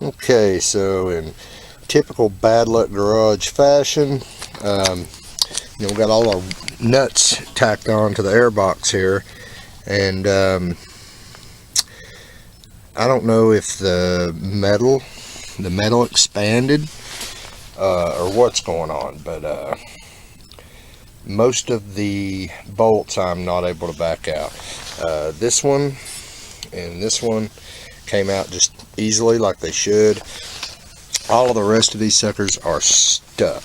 Okay, so in typical Bad Luck Garage fashion, we got all our nuts tacked on to the air box here, and I don't know if the metal expanded or what's going on, but most of the bolts I'm not able to back out. This one and this one came out just easily like they should. All of the rest of these suckers are stuck.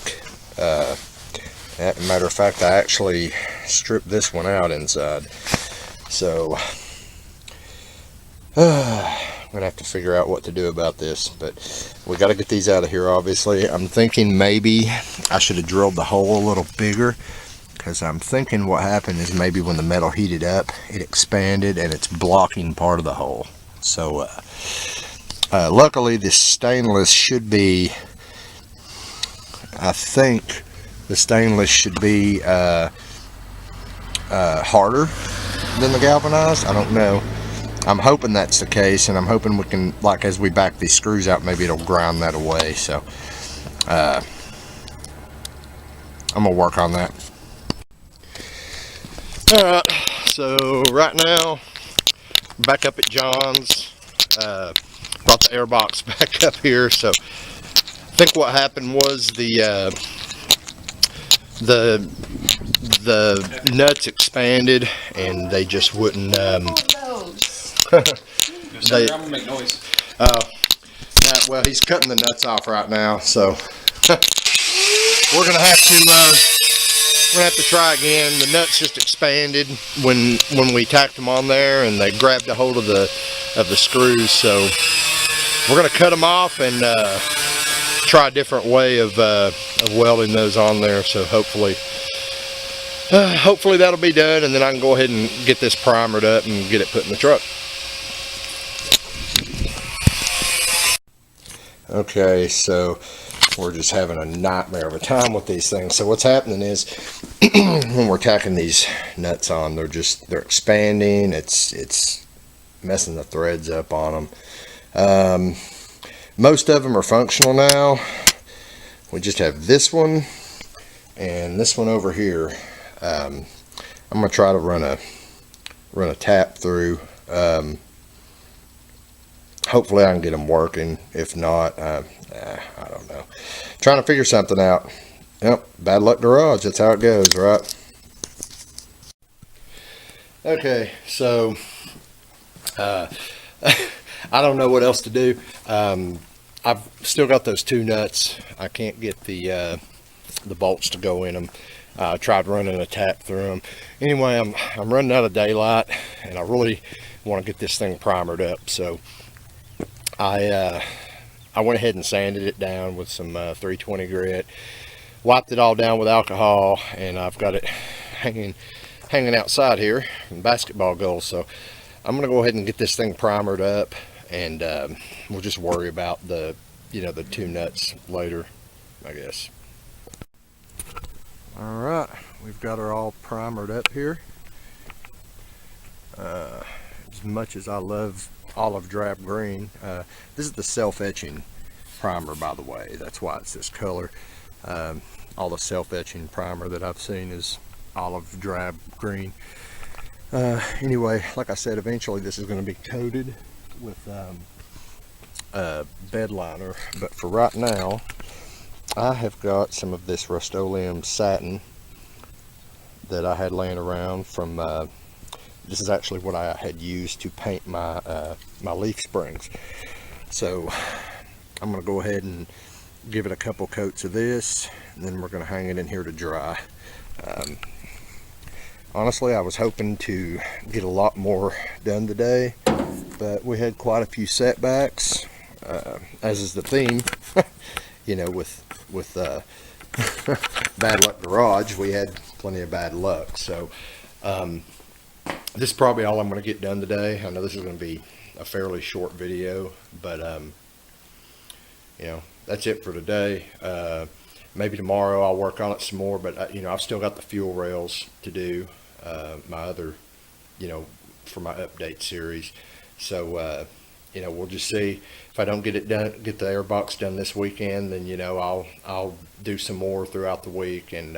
Matter of fact, I actually stripped this one out inside, so I'm gonna have to figure out what to do about this, but we got to get these out of here. Obviously, I'm thinking maybe I should have drilled the hole a little bigger, because I'm thinking what happened is maybe when the metal heated up, it expanded and it's blocking part of the hole. So luckily this stainless should be, I think the stainless should be harder than the galvanized. I don't know. I'm hoping that's the case, and I'm hoping we can, like, as we back these screws out, maybe it'll grind that away. So I'm gonna work on that. Alright, so right now, back up at John's, brought the air box back up here. So I think what happened was the nuts expanded and they just wouldn't I'm gonna make noise. Well, he's cutting the nuts off right now, so we're gonna have to try again. The nuts just expanded when we tacked them on there, and they grabbed a hold of the screws. So we're gonna cut them off and try a different way of welding those on there. So hopefully that'll be done, and then I can go ahead and get this primered up and get it put in the truck. Okay, so we're just having a nightmare of a time with these things. So what's happening is when we're tacking these nuts on, they're expanding. It's messing the threads up on them. Most of them are functional now. We just have this one and this one over here. I'm gonna try to run a tap through. Hopefully I can get them working. If not, I don't know. Trying to figure something out. Yep, Bad Luck Garage. That's how it goes, right? Okay, so I don't know what else to do. I've still got those two nuts. I can't get the bolts to go in them. I tried running a tap through them. Anyway, I'm running out of daylight, and I really want to get this thing primered up. So I went ahead and sanded it down with some 320 grit, wiped it all down with alcohol, and I've got it hanging outside here in basketball goals. So I'm gonna go ahead and get this thing primered up, and we'll just worry about the two nuts later, I guess. All right, we've got her all primered up here. As much as I love olive drab green, this is the self-etching primer, by the way. That's why it's this color. All the self-etching primer that I've seen is olive drab green. Anyway, like I said, eventually this is going to be coated with bed liner, but for right now I have got some of this Rust-Oleum satin that I had laying around from this is actually what I had used to paint my my leaf springs. So I'm going to go ahead and give it a couple coats of this, and then we're going to hang it in here to dry. Honestly, I was hoping to get a lot more done today, but we had quite a few setbacks, as is the theme. with Bad Luck Garage, we had plenty of bad luck. So this is probably all I'm going to get done today. I know this is going to be a fairly short video, but that's it for today. Maybe tomorrow I'll work on it some more, but I've still got the fuel rails to do, my other, for my update series. So you know, we'll just see. If I don't get it done, get the airbox done this weekend, then, you know, I'll do some more throughout the week, and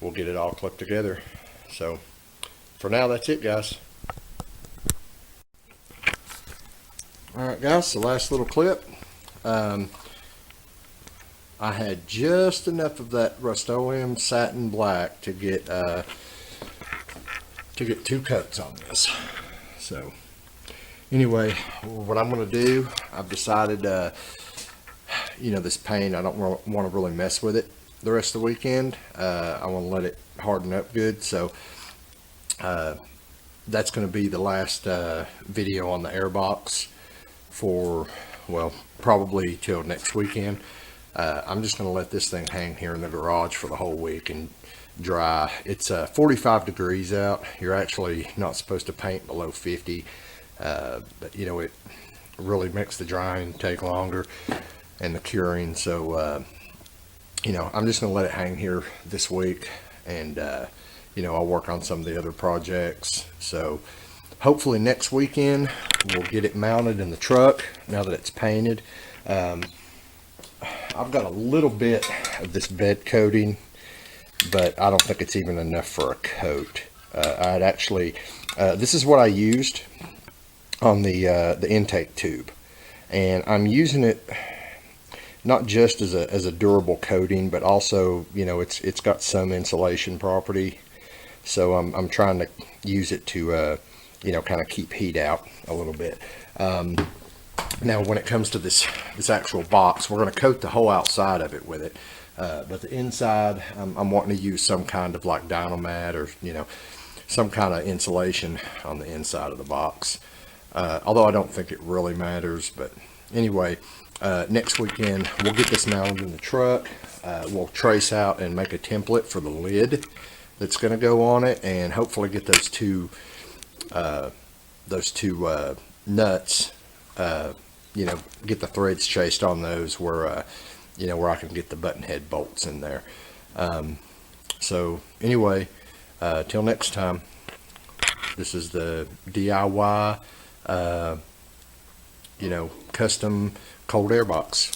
we'll get it all clipped together. So for now, that's it, guys. All right, guys, the last little clip. I had just enough of that Rust-Oleum satin black to get 2 coats on this. So anyway, what I'm going to do, I've decided, you know, this paint, I don't want to really mess with it the rest of the weekend. I want to let it harden up good. So that's going to be the last video on the airbox for, well, probably till next weekend. I'm just going to let this thing hang here in the garage for the whole week and dry. It's 45 degrees out. You're actually not supposed to paint below 50, but you know, it really makes the drying take longer and the curing. So you know, I'm just going to let it hang here this week, and you know, I'll work on some of the other projects. So hopefully next weekend we'll get it mounted in the truck now that it's painted. I've got a little bit of this bed coating, but I don't think it's even enough for a coat. I'd actually, this is what I used on the intake tube, and I'm using it not just as a durable coating, but also, you know, it's got some insulation property. So I'm trying to use it to, you know, kind of keep heat out a little bit. Now, when it comes to this actual box, we're going to coat the whole outside of it with it. But the inside, I'm wanting to use some kind of like Dynamat, or, you know, some kind of insulation on the inside of the box. Although I don't think it really matters. But anyway, next weekend, we'll get this mounted in the truck. We'll trace out and make a template for the lid that's going to go on it, and hopefully get those two nuts, you know, get the threads chased on those where, you know, where I can get the button head bolts in there. So anyway, till next time, this is the DIY, you know, custom cold air box.